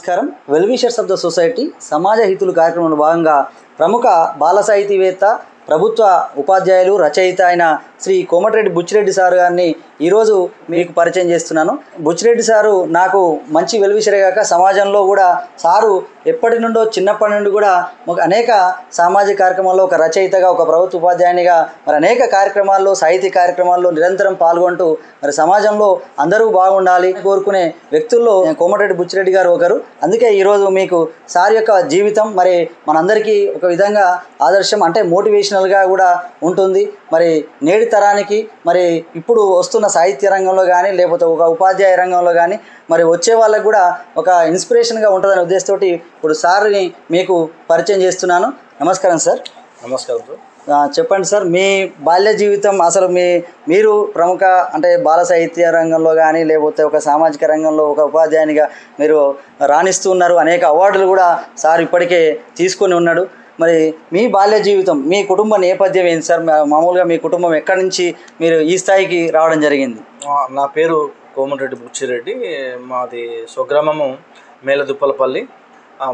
నమస్కారం. Well wishers of the society సమాజ హితులు కార్యక్రమంలో భాగంగా ప్రముఖ బాల సాహితీవేత్త, ప్రభుత్వ ఉపాధ్యాయులు, రచయిత అయిన శ్రీ కోమటిరెడ్డి బుచ్చిరెడ్డి సార్ గారిని ఈరోజు మీకు పరిచయం చేస్తున్నాను. బుచ్చిరెడ్డి సారు నాకు మంచి వెలువిషరే కాక సమాజంలో కూడా సారు ఎప్పటి నుండో చిన్నప్పటి నుండి కూడా అనేక సామాజిక కార్యక్రమాల్లో ఒక రచయితగా, ఒక ప్రభుత్వ ఉపాధ్యాయునిగా మరి అనేక కార్యక్రమాల్లో, సాహితీ కార్యక్రమాల్లో నిరంతరం పాల్గొంటూ మరి సమాజంలో అందరూ బాగుండాలి కోరుకునే వ్యక్తుల్లో కోమటిరెడ్డి బుచ్చిరెడ్డి గారు ఒకరు. అందుకే ఈరోజు మీకు సార్ యొక్క జీవితం మరి మనందరికీ ఒక విధంగా ఆదర్శం, అంటే మోటివేషనల్గా కూడా ఉంటుంది. మరి నేటి తరానికి మరి ఇప్పుడు వస్తున్న సాహిత్య రంగంలో కానీ లేకపోతే ఒక ఉపాధ్యాయ రంగంలో కానీ మరి వచ్చే వాళ్ళకు కూడా ఒక ఇన్స్పిరేషన్గా ఉంటుందనే ఉద్దేశంతో ఇప్పుడు సార్ని మీకు పరిచయం చేస్తున్నాను. నమస్కారం సార్. నమస్కారం సార్. చెప్పండి సార్, మీ బాల్య జీవితం అసలు మీరు ప్రముఖ అంటే బాల సాహిత్య రంగంలో కానీ లేకపోతే ఒక సామాజిక రంగంలో ఒక ఉపాధ్యాయునిగా మీరు రాణిస్తూ ఉన్నారు. అనేక అవార్డులు కూడా సార్ ఇప్పటికే తీసుకొని ఉన్నాడు. మరి మీ బాల్య జీవితం, మీ కుటుంబ నేపథ్యం ఏంటి సార్? మామూలుగా మీ కుటుంబం ఎక్కడి నుంచి మీరు ఈ స్థాయికి రావడం జరిగింది? నా పేరు కోమటిరెడ్డి బుచ్చిరెడ్డి. మాది స్వగ్రామము మేలదుప్పలపల్లి.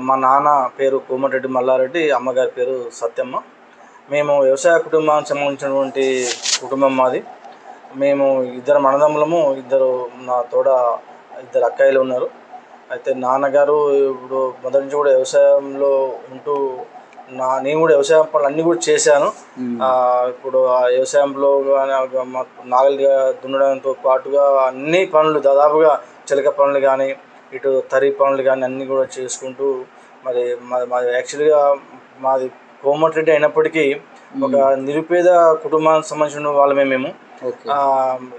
మా నాన్న పేరు కోమటిరెడ్డి మల్లారెడ్డి, అమ్మగారి పేరు సత్యమ్మ. మేము వ్యవసాయ కుటుంబానికి సంబంధించినటువంటి కుటుంబం మాది. మేము ఇద్దరు అన్నదమ్ములము, నా తోడ ఇద్దరు అక్కయ్యలు ఉన్నారు. అయితే నాన్నగారు ఇప్పుడు మొదటి నుంచి కూడా వ్యవసాయంలో ఉంటూ నేను కూడా వ్యవసాయం పనులు అన్నీ కూడా చేశాను. ఇప్పుడు ఆ వ్యవసాయంలో నాగలిగా దున్నడంతో పాటుగా అన్ని పనులు దాదాపుగా చిలక పనులు కానీ ఇటు తరి పనులు కానీ అన్నీ కూడా చేసుకుంటూ మరి మాది యాక్చువల్గా మాది కోమటిరెడ్డి అయినప్పటికీ ఒక నిరుపేద కుటుంబానికి సంబంధించిన వాళ్ళమే మేము.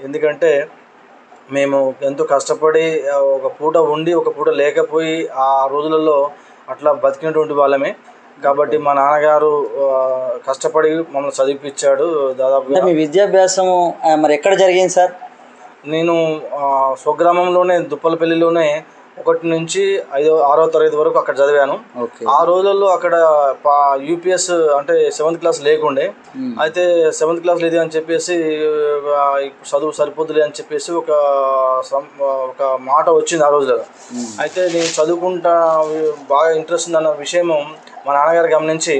ఎందుకంటే మేము ఎంతో కష్టపడి ఒక పూట ఉండి ఒక పూట లేకపోయి ఆ రోజులలో అట్లా బతికినటువంటి వాళ్ళమే. కాబట్టి మా నాన్నగారు కష్టపడి మమ్మల్ని చదివిపించాడు. దాదాపుగా మీ విద్యాభ్యాసం మరి ఎక్కడ జరిగింది సార్? నేను స్వగ్రామంలోనే దుప్పలపల్లిలోనే 1 నుంచి 6వ తరగతి వరకు అక్కడ చదివాను. ఆ రోజుల్లో అక్కడ యూపీఎస్ అంటే 7th క్లాస్ లేకుండే. అయితే 7th క్లాస్ లేదు అని చెప్పేసి చదువు సరిపోతులే అని చెప్పేసి ఒక మాట వచ్చింది ఆ రోజుల్లో. అయితే నేను చదువుకుంటా బాగా ఇంట్రెస్ట్ ఉందన్న విషయము మా నాన్నగారు గమనించి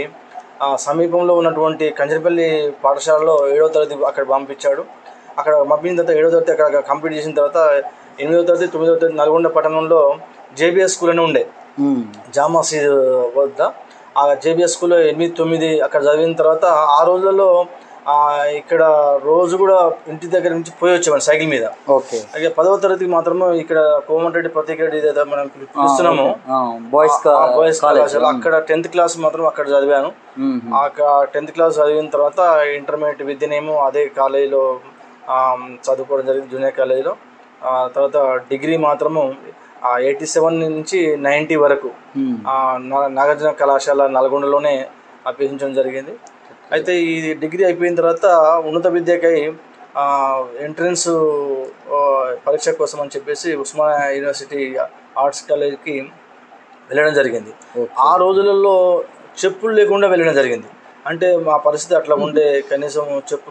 సమీపంలో ఉన్నటువంటి కంజరపల్లి పాఠశాలలో 7వ తరగతి అక్కడ పంపించాడు. అక్కడ పంపించిన తర్వాత 7వ తరగతి అక్కడ కంప్లీట్ చేసిన తర్వాత 8వ తరగతి 9వ తరగతి నల్గొండ పట్టణంలో జేబీఎస్ స్కూల్ అని ఉండే, జామా మసీద్ వద్ద. ఆ జేబీఎస్ స్కూల్లో 8, 9 అక్కడ చదివిన తర్వాత ఆ రోజులలో ఇక్కడ రోజు కూడా ఇంటి దగ్గర నుంచి పోయి వచ్చేవాడు సైకిల్ మీద. అయితే 10వ తరగతికి మాత్రమే ఇక్కడ కోమటిరెడ్డి ప్రతీక్ రెడ్డి మనం పిలుస్తున్నాము బాయ్స్ కళాశాల, అక్కడ 10th క్లాస్ మాత్రం అక్కడ చదివాను. 10th క్లాస్ చదివిన తర్వాత ఇంటర్మీడియట్ విద్యనేమో అదే కాలేజీలో చదువుకోవడం జరిగింది, జూనియర్ కాలేజీలో. తర్వాత డిగ్రీ మాత్రము 87 నుంచి 90 వరకు నాగార్జున కళాశాల నల్గొండలోనే అభ్యసించడం జరిగింది. అయితే ఈ డిగ్రీ అయిపోయిన తర్వాత ఉన్నత విద్యకై ఎంట్రన్స్ పరీక్ష కోసం అని చెప్పేసి ఉస్మానియా యూనివర్సిటీ ఆర్ట్స్ కాలేజ్కి వెళ్ళడం జరిగింది. ఆ రోజులలో చెప్పులు లేకుండా వెళ్ళడం జరిగింది. అంటే మా పరిస్థితి అట్లా ఉండే, కనీసం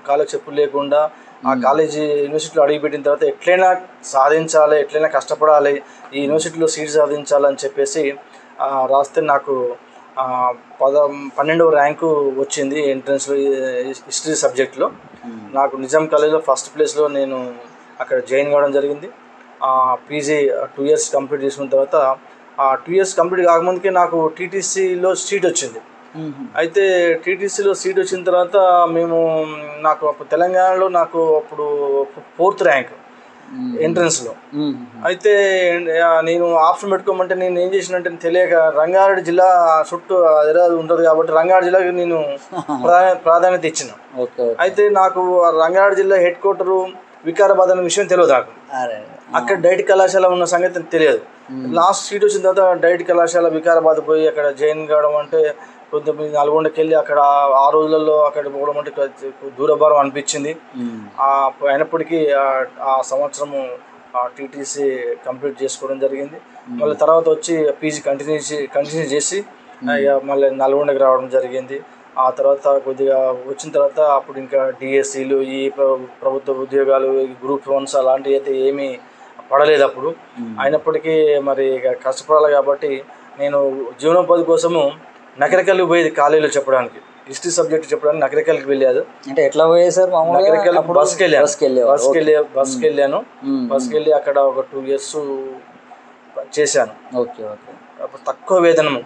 కాళ్ళకి చెప్పులు లేకుండా ఆ కాలేజీ యూనివర్సిటీలో అడుగుపెట్టిన తర్వాత ఎట్లయినా సాధించాలి, ఎట్లయినా కష్టపడాలి, ఈ యూనివర్సిటీలో సీట్ సాధించాలని చెప్పేసి రాస్తే నాకు 12వ ర్యాంకు వచ్చింది ఎంట్రన్స్లో, హిస్టరీ సబ్జెక్ట్లో. నాకు నిజాం కాలేజ్లో ఫస్ట్ ప్లేస్లో నేను అక్కడ జాయిన్ కావడం జరిగింది. పీజీ 2 years కంప్లీట్ చేసుకున్న తర్వాత 2 years కంప్లీట్ కాకముందుకే నాకు టీటీసీలో సీట్ వచ్చింది. అయితే టీటీసీలో సీట్ వచ్చిన తర్వాత నాకు తెలంగాణలో నాకు అప్పుడు 4th ర్యాంక్ ఎంట్రన్స్లో. అయితే నేను ఆప్షన్ పెట్టుకోమంటే నేను ఏం చేసినంటే తెలియక రంగారెడ్డి జిల్లా చుట్టూ హైదరాబాద్ ఉంటుంది కాబట్టి రంగారెడ్డి జిల్లాకి నేను ప్రాధాన్యత ఇచ్చిన. అయితే నాకు రంగారెడ్డి జిల్లా హెడ్ క్వార్టరు వికారాబాద్ అనే విషయం తెలియదు నాకు. అక్కడ డైట్ కళాశాల ఉన్న సంగతి తెలియదు. లాస్ట్ సీట్ వచ్చిన తర్వాత డైట్ కళాశాల వికారాబాద్ పోయి అక్కడ జాయిన్ కావడం అంటే కొంచెం నల్గొండకి వెళ్ళి అక్కడ ఆ రోజులలో అక్కడ పోవడం అంటే దూరభారం అనిపించింది. అయినప్పటికీ ఆ సంవత్సరము టీటీసీ కంప్లీట్ చేసుకోవడం జరిగింది. మళ్ళీ తర్వాత వచ్చి పీజీ కంటిన్యూ చేసి మళ్ళీ నల్గొండకి రావడం జరిగింది. ఆ తర్వాత కొద్దిగా వచ్చిన తర్వాత అప్పుడు ఇంకా డిఎస్సీలు, ఈ ప్రభుత్వ ఉద్యోగాలు, గ్రూప్ 1s అలాంటివి అయితే ఏమీ పడలేదు అప్పుడు. అయినప్పటికీ మరి కష్టపడాలి కాబట్టి నేను జీవనోపాధి కోసము నకరికల్కి పోయేది కాలేజీలో చెప్పడానికి, హిస్టరీ సబ్జెక్ట్ చెప్పడానికి నకరికల్కి వెళ్ళాను. అంటే ఎట్లా పోయేది సార్? నకరికల్ బస్కి వెళ్ళాను. బస్కి వెళ్ళి అక్కడ ఒక 2 years చేశాను. Okay okay. అప్పుడు తక్కువ వేతనము,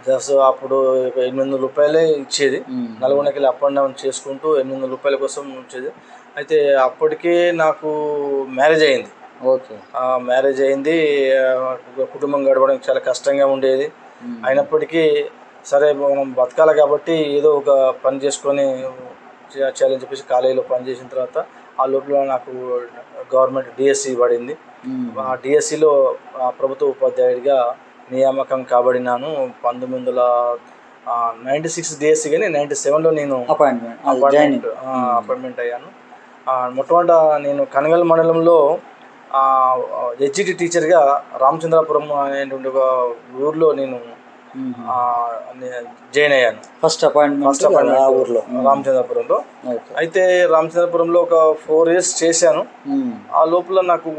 జస్ట్ అప్పుడు 800 రూపాయలే ఇచ్చేది. నల్గొండకి వెళ్ళి అప్ అండ్ డౌన్ చేసుకుంటూ 800 రూపాయల కోసం వచ్చేది. అయితే అప్పటికే నాకు మ్యారేజ్ అయింది. ఓకే. మ్యారేజ్ అయింది, కుటుంబం గడపడానికి చాలా కష్టంగా ఉండేది. అయినప్పటికీ సరే మనం బతకాలి కాబట్టి ఏదో ఒక పని చేసుకొని చేయాలని చెప్పేసి కాలేజీలో పని చేసిన తర్వాత ఆ లోపల నాకు గవర్నమెంట్ డిఎస్సి పడింది. ఆ డిఎస్సిలో ప్రభుత్వ ఉపాధ్యాయుడిగా నియామకం కాబడినాను. 1996 డిఎస్సి కానీ 97లో నేను అపాయింట్మెంట్ అయ్యాను. మొట్టమొదట నేను కనగల్ మండలంలో హెచ్జిటి టీచర్గా రామచంద్రాపురం అనేటువంటి ఒక ఊర్లో నేను జాయిన్ అయ్యాను. ఫస్ట్ అపాయింట్మెంట్ ఊర్లో రామచంద్రపురంలో. అయితే రామచంద్రపురంలో ఒక 4 years చేశాను. ఆ లోపల నాకు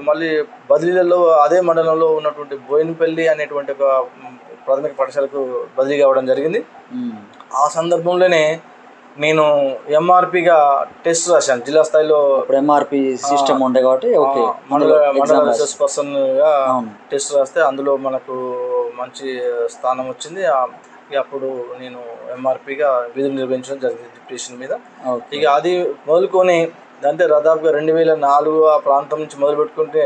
మళ్ళీ బదిలీలలో అదే మండలంలో ఉన్నటువంటి బోయినపల్లి అనేటువంటి ఒక ప్రాథమిక పాఠశాలకు బదిలీ కావడం జరిగింది. ఆ సందర్భంలోనే నేను ఎంఆర్పిగా టెస్ట్ రాశాను జిల్లా స్థాయిలో. ఎంఆర్పి సిస్టమ్ ఉండే కాబట్టి మండల రిసోర్స్ పర్సన్గా టెస్ట్ రాస్తే అందులో మనకు మంచి స్థానం వచ్చింది. అప్పుడు నేను ఎంఆర్పిగా విధులు నిర్వహించడం జరిగింది డిప్యూటేషన్ మీద. ఇక అది మొదలుకొని అంటే దాదాపుగా 2004 ఆ ప్రాంతం నుంచి మొదలు పెట్టుకుంటే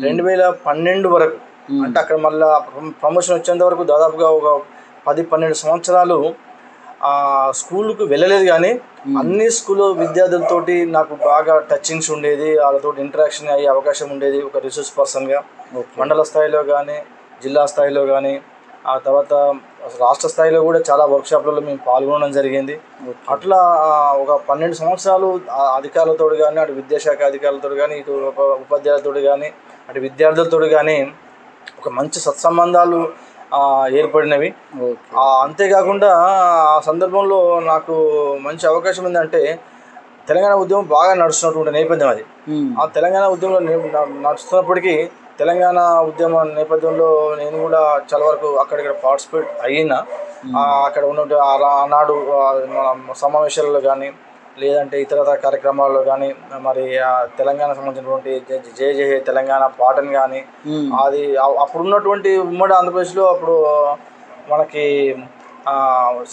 2012 వరకు, అంటే అక్కడ మళ్ళీ ప్రమోషన్ వచ్చేంత వరకు దాదాపుగా ఒక 10-12 సంవత్సరాలు స్కూల్కు వెళ్ళలేదు. కానీ అన్ని స్కూల్ విద్యార్థులతోటి నాకు బాగా టచింగ్స్ ఉండేది, వాళ్ళతో ఇంటరాక్షన్ అయ్యే అవకాశం ఉండేది. ఒక రిసోర్స్ పర్సన్గా మండల స్థాయిలో కానీ జిల్లా స్థాయిలో కానీ ఆ తర్వాత రాష్ట్ర స్థాయిలో కూడా చాలా వర్క్షాప్లలో మేము పాల్గొనడం జరిగింది. అట్లా ఒక 12 సంవత్సరాలు అధికారులతో కానీ, అటు విద్యాశాఖ అధికారులతో కానీ, ఇటు ఉపాధ్యాయులతో కానీ, అటు విద్యార్థులతో కానీ ఒక మంచి సత్సంబంధాలు ఏర్పడినవి. అంతేకాకుండా ఆ సందర్భంలో నాకు మంచి అవకాశం ఏంటంటే తెలంగాణ ఉద్యమం బాగా నడుస్తున్నటువంటి నేపథ్యం అది. ఆ తెలంగాణ ఉద్యమంలో నడుస్తున్నప్పటికీ తెలంగాణ ఉద్యమ నేపథ్యంలో నేను కూడా చాలా వరకు అక్కడిక్కడ పార్టిసిపేట్ అయినా, అక్కడ ఉన్నటువంటి ఆనాడు సమావేశాలలో కానీ లేదంటే ఇతర కార్యక్రమాల్లో కానీ మరి తెలంగాణ సంబంధించినటువంటి జయ జయ తెలంగాణ పాటను కానీ అది అప్పుడున్నటువంటి ఉమ్మడి ఆంధ్రప్రదేశ్లో అప్పుడు మనకి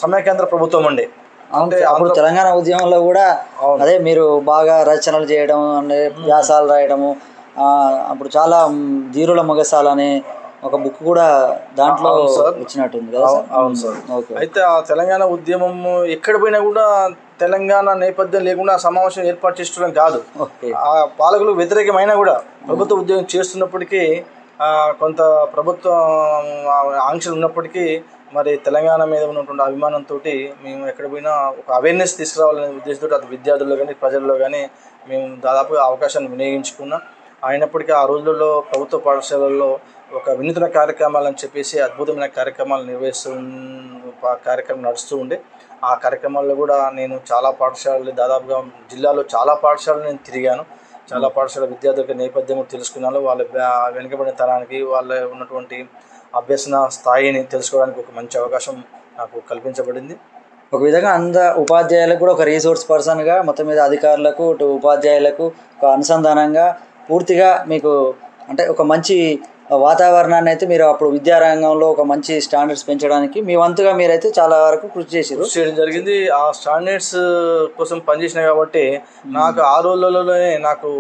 సమైక్యాంధ్ర ప్రభుత్వం ఉండే. అంటే అప్పుడు తెలంగాణ ఉద్యమంలో కూడా అదే మీరు బాగా రచనలు చేయడం అంటే వ్యాసాలు రాయడము, అప్పుడు చాలా ధీరుల మొగసాలు అనే ఒక బుక్ కూడా దాంట్లో ఇచ్చినట్టుంది కదా? అవును సార్. అయితే ఆ తెలంగాణ ఉద్యమం ఎక్కడ పోయినా కూడా తెలంగాణ నేపథ్యం లేకుండా సమావేశం ఏర్పాటు చేసుకోవడం కాదు. ఆ పాలకులు వ్యతిరేకమైనా కూడా ప్రభుత్వ ఉద్యోగం చేస్తున్నప్పటికీ కొంత ప్రభుత్వ ఆంక్షలు ఉన్నప్పటికీ మరి తెలంగాణ మీద ఉన్నటువంటి అభిమానంతో మేము ఎక్కడ పోయినా ఒక అవేర్నెస్ తీసుకురావాలనే ఉద్దేశంతో అటు విద్యార్థుల్లో కానీ ప్రజల్లో కానీ మేము దాదాపుగా అవకాశాన్ని వినియోగించుకున్నాం. అయినప్పటికీ ఆ రోజుల్లో ప్రభుత్వ పాఠశాలల్లో ఒక వినూత్న కార్యక్రమాలని చెప్పేసి అద్భుతమైన కార్యక్రమాలు కార్యక్రమం నడుస్తూ ఉండే. ఆ కార్యక్రమాల్లో కూడా నేను చాలా పాఠశాలలు దాదాపుగా జిల్లాలో చాలా పాఠశాలలు నేను తిరిగాను. చాలా పాఠశాల విద్యార్థుల నేపథ్యం తెలుసుకున్నాను. వాళ్ళ వెనుకబడిన తరానికి వాళ్ళ ఉన్నటువంటి అభ్యసన స్థాయిని తెలుసుకోవడానికి ఒక మంచి అవకాశం నాకు కల్పించబడింది. ఒక విధంగా ఉపాధ్యాయులకు కూడా ఒక రీసోర్స్ పర్సన్గా మొత్తం మీద అధికారులకు ఇటు ఉపాధ్యాయులకు ఒక అనుసంధానంగా పూర్తిగా మీకు అంటే ఒక మంచి వాతావరణాన్ని అయితే మీరు అప్పుడు విద్యారంగంలో ఒక మంచి స్టాండర్డ్స్ పెంచడానికి మీ వంతుగా మీరైతే చాలా వరకు కృషి చేయడం జరిగింది. ఆ స్టాండర్డ్స్ కోసం పనిచేసిన కాబట్టి నాకు ఆ రోజులలోనే నాకు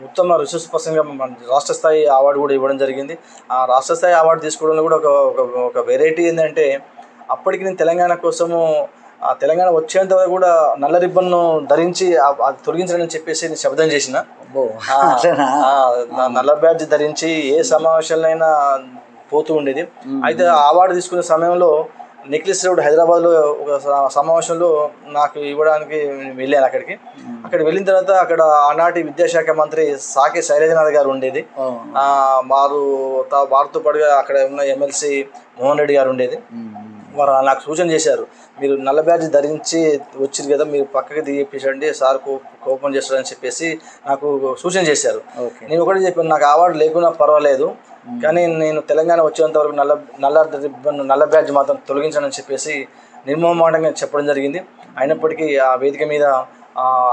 ఉత్తమ రిసోర్స్ పర్సన్గా రాష్ట్ర స్థాయి అవార్డు కూడా ఇవ్వడం జరిగింది. ఆ రాష్ట్ర స్థాయి అవార్డు తీసుకోవడంలో కూడా ఒక వెరైటీ ఏంటంటే అప్పటికి నేను తెలంగాణ కోసము ఆ తెలంగాణ వచ్చేంత వరకు కూడా నల్ల రిబ్బన్ను ధరించి అది తొలగించాలని చెప్పేసి నేను శబ్దం చేసిన. నల్ల బ్యాడ్జ్ ధరించి ఏ సమావేశాలైనా పోతూ ఉండేది. అయితే అవార్డు తీసుకునే సమయంలో నెక్లెస్ రోడ్ హైదరాబాద్లో ఒక సమావేశంలో నాకు ఇవ్వడానికి వెళ్ళాను. అక్కడికి వెళ్ళిన తర్వాత అక్కడ ఆనాటి విద్యాశాఖ మంత్రి సాకే శైలజనాథ్ గారు ఉండేది. వారితో పాటుగా అక్కడ ఉన్న ఎమ్మెల్సీ మోహన్ రెడ్డి గారు ఉండేది. వారు నాకు సూచన చేశారు, మీరు నల్ల బ్యాడ్జ్ ధరించి వచ్చిరు కదా, మీరు పక్కకి దిగేపించండి, సార్ కోపం చేస్తారని చెప్పేసి నాకు సూచన చేశారు. నేను ఒకటి చెప్పాను, నాకు అవార్డు లేకున్నా పర్వాలేదు, కానీ నేను తెలంగాణ వచ్చేంత వరకు నల్ల బ్యాడ్జ్ మాత్రం తొలగించానని చెప్పేసి నిర్మమాటంగా చెప్పడం జరిగింది. అయినప్పటికీ ఆ వేదిక మీద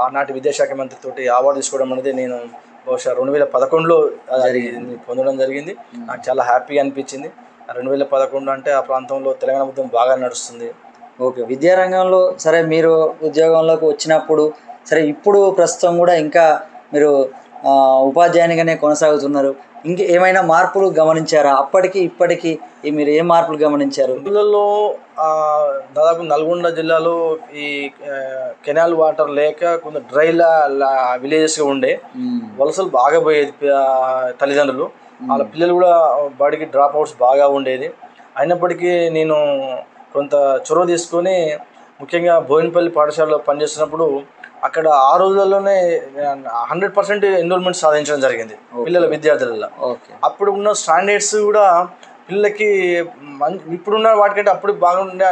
ఆనాటి విద్యాశాఖ మంత్రితోటి అవార్డు తీసుకోవడం అనేది నేను బహుశా 2011లో పొందడం జరిగింది. నాకు చాలా హ్యాపీగా అనిపించింది. 2011 అంటే ఆ ప్రాంతంలో తెలంగాణ ఉద్యమం బాగా నడుస్తుంది. ఓకే, విద్యారంగంలో సరే మీరు ఉద్యోగంలోకి వచ్చినప్పుడు సరే ఇప్పుడు ప్రస్తుతం కూడా ఇంకా మీరు ఉపాధ్యాయునిగానే కొనసాగుతున్నారు. ఇంక ఏమైనా మార్పులు గమనించారా? అప్పటికి ఇప్పటికి మీరు ఏ మార్పులు గమనించారు? పిల్లల్లో దాదాపు నల్గొండ జిల్లాలో ఈ కెనాల్ వాటర్ లేక కొంత డ్రైలా విలేజెస్గా ఉండే, వలసలు బాగా పోయేది తల్లిదండ్రులు. వాళ్ళ పిల్లలు కూడా బడికి డ్రాప్ అవుట్స్ బాగా ఉండేది. అయినప్పటికీ నేను కొంత చొరవ తీసుకొని ముఖ్యంగా బోయినపల్లి పాఠశాలలో పనిచేస్తున్నప్పుడు అక్కడ ఆ రోజుల్లోనే 100% ఎన్రోల్మెంట్ సాధించడం జరిగింది పిల్లల విద్యార్థులలో. అప్పుడు ఉన్న స్టాండర్డ్స్ కూడా పిల్లలకి ఇప్పుడున్న వాటికంటే అప్పుడు బాగుండే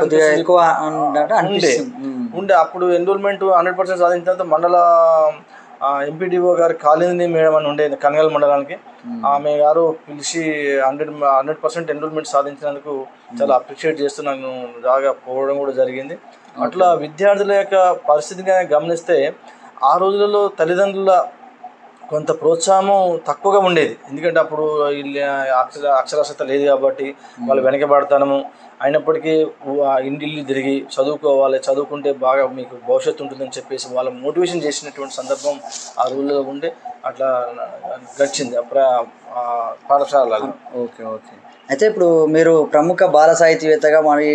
ఉండే. అప్పుడు ఎన్రోల్మెంట్ 100% సాధించిన తర్వాత మండల ఎంపీడీఓ గారు కాళింది మేడం అని ఉండేది కనగల్ మండలానికి. ఆమె గారు పిలిచి 100% ఎన్రోల్మెంట్ సాధించినందుకు చాలా అప్రిషియేట్ చేస్తూ నన్ను బాగా పోవడం కూడా జరిగింది. అట్లా విద్యార్థుల యొక్క పరిస్థితిని గమనిస్తే ఆ రోజులలో తల్లిదండ్రుల కొంత ప్రోత్సాహము తక్కువగా ఉండేది. ఎందుకంటే అప్పుడు అక్షరాస్యత లేదు కాబట్టి వాళ్ళు వెనకబడతాము. అయినప్పటికీ ఇంటిల్లు తిరిగి చదువుకోవాలి, చదువుకుంటే బాగా మీకు భవిష్యత్తు ఉంటుందని చెప్పేసి వాళ్ళ మోటివేషన్ చేసినటువంటి సందర్భం ఆ రోజుల్లో ఉండే అట్లా గడిచింది పాఠశాలలో. Okay okay. అయితే ఇప్పుడు మీరు ప్రముఖ బాల సాహితీవేత్తగా మరి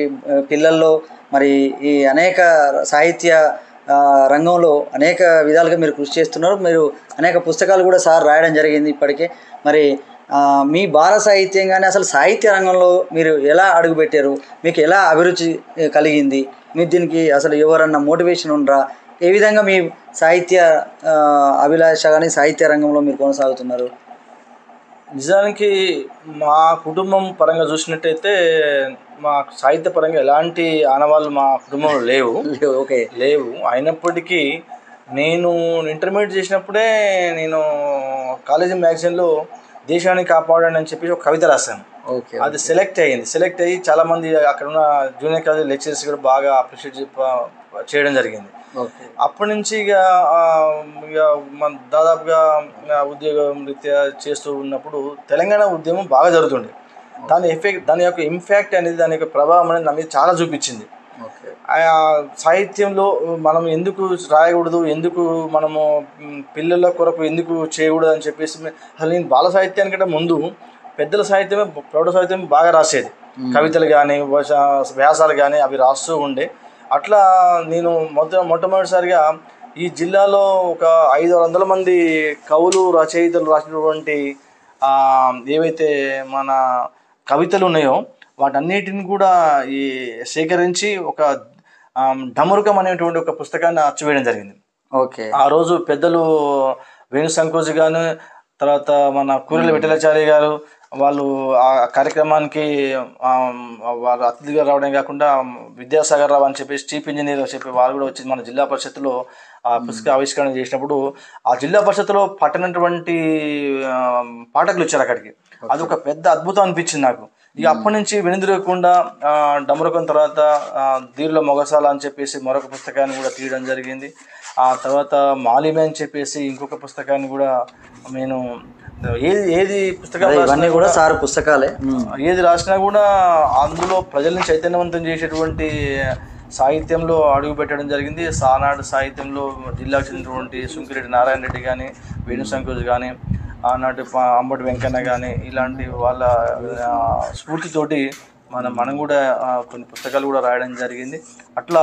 పిల్లల్లో మరి ఈ అనేక సాహిత్య రంగంలో అనేక విధాలుగా మీరు కృషి చేస్తున్నారు. మీరు అనేక పుస్తకాలు కూడా సార్ రాయడం జరిగింది ఇప్పటికే. మరి మీ బాల సాహిత్యం కానీ అసలు సాహిత్య రంగంలో మీరు ఎలా అడుగుపెట్టారు? మీకు ఎలా అభిరుచి కలిగింది? మీరు దీనికి అసలు ఎవరన్నా మోటివేషన్ ఉండరా? ఏ విధంగా మీ సాహిత్య అభిలాష కానీ సాహిత్య రంగంలో మీరు కొనసాగుతున్నారు? నిజానికి మా కుటుంబం పరంగా చూసినట్టయితే మా సాహిత్య పరంగా ఎలాంటి ఆనవాళ్ళు మా కుటుంబంలో లేవు. అయినప్పటికీ నేను ఇంటర్మీడియట్ చేసినప్పుడే నేను కాలేజీ మ్యాగజైన్లో దేశాన్ని కాపాడండి అని చెప్పి ఒక కవిత రాశాను. అది సెలెక్ట్ అయ్యి చాలామంది అక్కడ ఉన్న జూనియర్ కాలేజ్ లెక్చరర్స్ కూడా బాగా అప్రిషియేట్ చేయడం జరిగింది. అప్పటి నుంచి ఇక దాదాపుగా ఉద్యోగం రీత్యా చేస్తూ ఉన్నప్పుడు తెలంగాణ ఉద్యమం బాగా జరుగుతుండే. దాని యొక్క ఇంపాక్ట్ అనేది, దాని యొక్క ప్రభావం అనేది నా మీద చాలా చూపించింది. సాహిత్యంలో మనం ఎందుకు రాయకూడదు, ఎందుకు మనము పిల్లల కొరకు ఎందుకు చేయకూడదు అని చెప్పేసి అసలు నేను బాల సాహిత్యానికంటే ముందు పెద్దల సాహిత్యమే, ప్రౌఢ సాహిత్యం బాగా రాసేది. కవితలు కానీ వ్యాసాలు కానీ అవి రాస్తూ ఉండే. అట్లా నేను మొట్టమొదటిసారిగా ఈ జిల్లాలో ఒక 500 మంది కవులు రచయితలు రాసినటువంటి ఏవైతే మన కవితలు ఉన్నాయో వాటన్నిటిని కూడా ఈ సేకరించి ఒక డమరుకం అనేటువంటి ఒక పుస్తకాన్ని అచ్చువేయడం జరిగింది. ఆ రోజు పెద్దలు వేణు సంకోజి గాను, తర్వాత మన కూరెల విఠలాచార్య గారు వాళ్ళు ఆ కార్యక్రమానికి వాళ్ళు అతిథిగా రావడం కాకుండా విద్యాసాగర్ రావు అని చెప్పేసి చీఫ్ ఇంజనీర్ అని చెప్పి వాళ్ళు కూడా వచ్చి మన జిల్లా పరిషత్తులో ఆ పుస్తక ఆవిష్కరణ చేసినప్పుడు ఆ జిల్లా పరిషత్తులో పట్టనటువంటి పాఠకులు వచ్చారు అక్కడికి. అది ఒక పెద్ద అద్భుతం అనిపించింది నాకు. ఇక అప్పటి నుంచి వెనుదిరగకుండా డమరుకం తర్వాత ధీరుల మొగసాల అని చెప్పేసి మరొక పుస్తకాన్ని కూడా తీయడం జరిగింది. ఆ తర్వాత మాలిమే అని చెప్పేసి ఇంకొక పుస్తకాన్ని కూడా నేను ఏది పుస్తకాలు కూడా సార్ పుస్తకాలే ఏది రాసినా కూడా అందులో ప్రజల్ని చైతన్యవంతం చేసేటువంటి సాహిత్యంలో అడుగు పెట్టడం జరిగింది. సానాడు సాహిత్యంలో జిల్లాకు చెందినటువంటి సుంకిరెడ్డి నారాయణ రెడ్డి కానీ, వేణు సంకోజ్ కానీ, ఆనాటి అంబటి వెంకన్న కానీ ఇలాంటి వాళ్ళ స్ఫూర్తితోటి మనం కూడా కొన్ని పుస్తకాలు కూడా రాయడం జరిగింది. అట్లా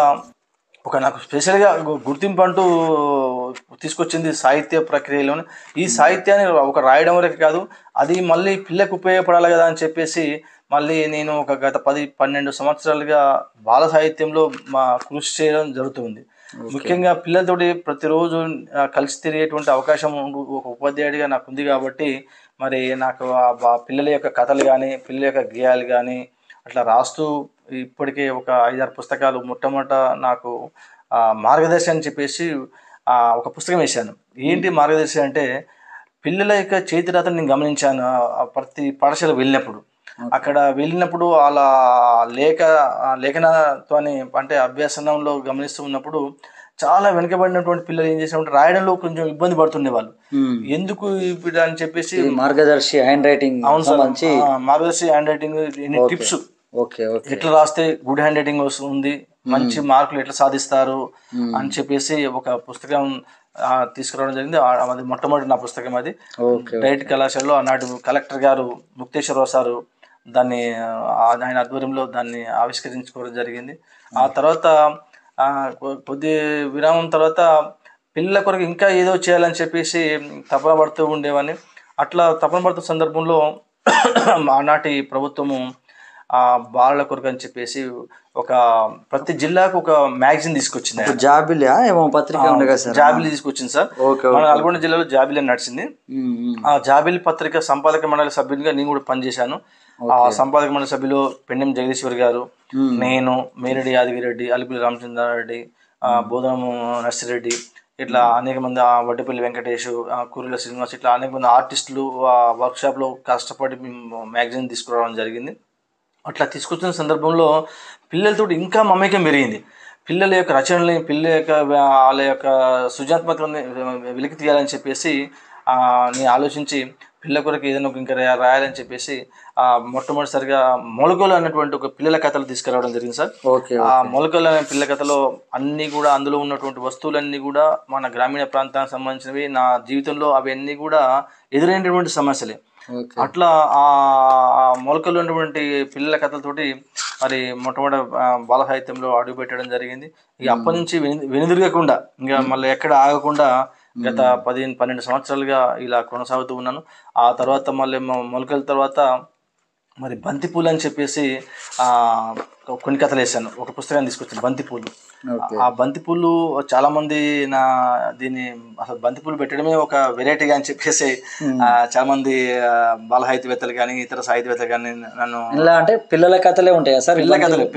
ఒక నాకు స్పెషల్గా గుర్తింపు అంటూ తీసుకొచ్చింది సాహిత్య ప్రక్రియలోనే. ఈ సాహిత్యాన్ని ఒక రాయడం వరకు కాదు, అది మళ్ళీ పిల్లకు ఉపయోగపడాలి కదా అని చెప్పేసి మళ్ళీ నేను ఒక గత 10-12 సంవత్సరాలుగా బాల సాహిత్యంలో కృషి చేయడం జరుగుతుంది. ముఖ్యంగా పిల్లలతోటి ప్రతిరోజు కలిసి తిరిగేటువంటి అవకాశం ఒక ఉపాధ్యాయుడిగా నాకు ఉంది కాబట్టి మరి నాకు పిల్లల యొక్క కథలు కానీ, పిల్లల యొక్క గేయాలు కానీ అట్లా రాస్తూ ఇప్పటికే ఒక 5-6 పుస్తకాలు మొట్టమొదట నాకు మార్గదర్శి అని చెప్పేసి ఒక పుస్తకం వేశాను. ఏంటి మార్గదర్శి అంటే పిల్లల యొక్క చేతి రాతను నేను గమనించాను. ప్రతి పాఠశాల వెళ్ళినప్పుడు అక్కడ వెళ్ళినప్పుడు అలా లేఖనతోని అంటే అభ్యసనంలో గమనిస్తూ ఉన్నప్పుడు చాలా వెనుకబడినటువంటి పిల్లలు ఏం చేసినప్పుడు రాయడంలో కొంచెం ఇబ్బంది పడుతుండే వాళ్ళు. ఎందుకు ఇప్పుడు అని చెప్పేసి మార్గదర్శి హ్యాండ్ రైటింగ్, అవును సార్, మార్గదర్శి హ్యాండ్ రైటింగ్ టిప్స్ ఎట్లా రాస్తే గుడ్ హ్యాండ్ రైటింగ్ వస్తుంది, మంచి మార్కులు ఎట్లా సాధిస్తారు అని చెప్పేసి ఒక పుస్తకం తీసుకురావడం జరిగింది. అది మొట్టమొదటి నా పుస్తకం. అది డైట్ కళాశాలలో ఆనాటి కలెక్టర్ గారు ముక్తేశ్వరరావు సారు దాన్ని ఆయన ఆధ్వర్యంలో దాన్ని ఆవిష్కరించుకోవడం జరిగింది. ఆ తర్వాత కొద్ది విరామం తర్వాత పిల్లల కొరకు ఇంకా ఏదో చేయాలని చెప్పేసి తపన పడుతూ ఉండేవాడిని. అట్లా తపన పడుతున్న సందర్భంలో ఆనాటి ప్రభుత్వము బాలల కొరకు అని చెప్పేసి ఒక ప్రతి జిల్లాకు ఒక మ్యాగజైన్ తీసుకొచ్చింది. జాబిలి తీసుకొచ్చింది సార్. మన నల్గొండ జిల్లాలో జాబిలి నడిచింది. ఆ జాబిలి పత్రిక సంపాదక మండలి సభ్యునిగా నేను కూడా పనిచేశాను. ఆ సంపాదక మండలి సభ్యులు పెన్నెం జగదీశ్వర్ గారు, నేను, మేరెడ్డి యాదగిరెడ్డి, అలిపిల్లి రామచంద్రారెడ్డి, బోధనము నర్సిరెడ్డి, ఇట్లా అనేక మంది, వడ్డపల్లి వెంకటేష్, కుర్రెల శ్రీనివాస్, ఇట్లా అనేక మంది ఆర్టిస్టులు వర్క్షాప్లో కష్టపడి మ్యాగజైన్ తీసుకురావడం జరిగింది. అట్లా తీసుకొచ్చిన సందర్భంలో పిల్లలతో ఇంకా మమేకం పెరిగింది. పిల్లల యొక్క రచనల్ని, పిల్లల యొక్క వాళ్ళ యొక్క సృజనాత్మకతని వెలికి తీయాలని చెప్పేసి నేను ఆలోచించి పిల్లల కొరకు ఏదైనా ఇంకా రాయాలని చెప్పేసి మొట్టమొదటిసారిగా మొలకలు అన్నటువంటి ఒక పిల్లల కథలు తీసుకురావడం జరిగింది సార్. ఆ మొలకలు అనే పిల్లల కథలో అన్నీ కూడా అందులో ఉన్నటువంటి వస్తువులన్నీ కూడా మన గ్రామీణ ప్రాంతానికి సంబంధించినవి. నా జీవితంలో అవన్నీ కూడా ఎదురైనటువంటి సమస్యలే. అట్లా ఆ మొలకలు ఉన్నటువంటి పిల్లల కథలతోటి మరి మొట్టమొదటి బాల సాహిత్యంలో అడుగు పెట్టడం జరిగింది. ఇక అప్పటి నుంచి వెనుదిరగకుండా ఇంకా మళ్ళీ ఎక్కడ ఆగకుండా గత 10-12 సంవత్సరాలుగా ఇలా కొనసాగుతూ ఉన్నాను. ఆ తర్వాత మళ్ళీ మొలకల తర్వాత మరి బంతిపూలు అని చెప్పేసి కొన్ని కథలు వేసాను. ఒక పుస్తకాన్ని తీసుకొచ్చాను, బంతిపూలు. ఆ బంతిపూలు చాలామంది దీన్ని అసలు బంతిపూలు పెట్టడమే ఒక వెరైటీగా అని చెప్పేసి చాలామంది బాల సాహిత్యవేత్తలు కానీ ఇతర సాహిత్యవేత్తలు కానీ నన్ను ఇలా అంటే పిల్లల కథలే ఉంటాయా సార్?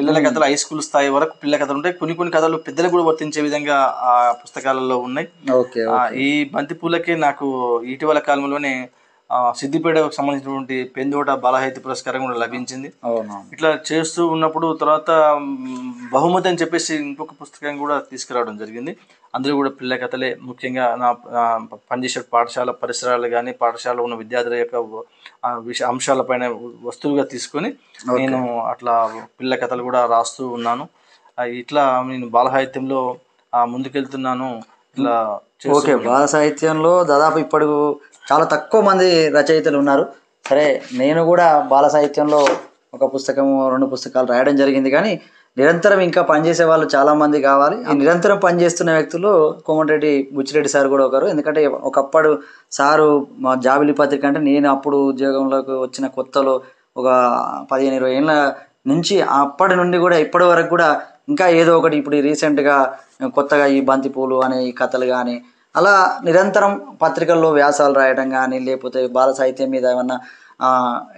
పిల్లల కథలు హై స్కూల్ స్థాయి వరకు పిల్లల కథలు ఉంటాయి. కొన్ని కథలు పెద్దలకు కూడా వర్తించే విధంగా ఆ పుస్తకాలలో ఉన్నాయి. ఈ బంతిపూలకి నాకు ఇటీవల కాలంలోనే సిద్దిపేటకు సంబంధించినటువంటి పెందోట బాలసాహిత్య పురస్కారం కూడా లభించింది. ఇట్లా చేస్తూ ఉన్నప్పుడు తర్వాత బహుమతి అని చెప్పేసి ఇంకొక పుస్తకం కూడా తీసుకురావడం జరిగింది. అందులో కూడా పిల్ల కథలే ముఖ్యంగా నా పనిచేసే పాఠశాల పరిసరాలు కానీ పాఠశాలలో ఉన్న విద్యార్థుల యొక్క అంశాలపైన వస్తువులుగా తీసుకొని నేను అట్లా పిల్ల కథలు కూడా రాస్తూ ఉన్నాను. ఇట్లా నేను బాల సాహిత్యంలో ముందుకెళ్తున్నాను. ఇట్లా బాల సాహిత్యంలో దాదాపు ఇప్పుడు చాలా తక్కువ మంది రచయితలు ఉన్నారు. సరే, నేను కూడా బాల సాహిత్యంలో ఒక పుస్తకము 2 పుస్తకాలు రాయడం జరిగింది. కానీ నిరంతరం ఇంకా పనిచేసే వాళ్ళు చాలామంది కావాలి. ఈ నిరంతరం పనిచేస్తున్న వ్యక్తులు కోమటిరెడ్డి బుచ్చిరెడ్డి సార్ కూడా ఒకరు. ఎందుకంటే ఒకప్పుడు సారు మా జాబిలి పత్రిక అంటే నేను అప్పుడు ఉద్యోగంలోకి వచ్చిన కొత్తలో ఒక 15-20 ఏళ్ళ నుంచి అప్పటి నుండి కూడా ఇప్పటి వరకు కూడా ఇంకా ఏదో ఒకటి ఇప్పుడు రీసెంట్గా కొత్తగా ఈ బంతిపూలు అనే ఈ కథలు కానీ అలా నిరంతరం పత్రికల్లో వ్యాసాలు రాయడం కానీ లేకపోతే బాల సాహిత్యం మీద ఏమన్నా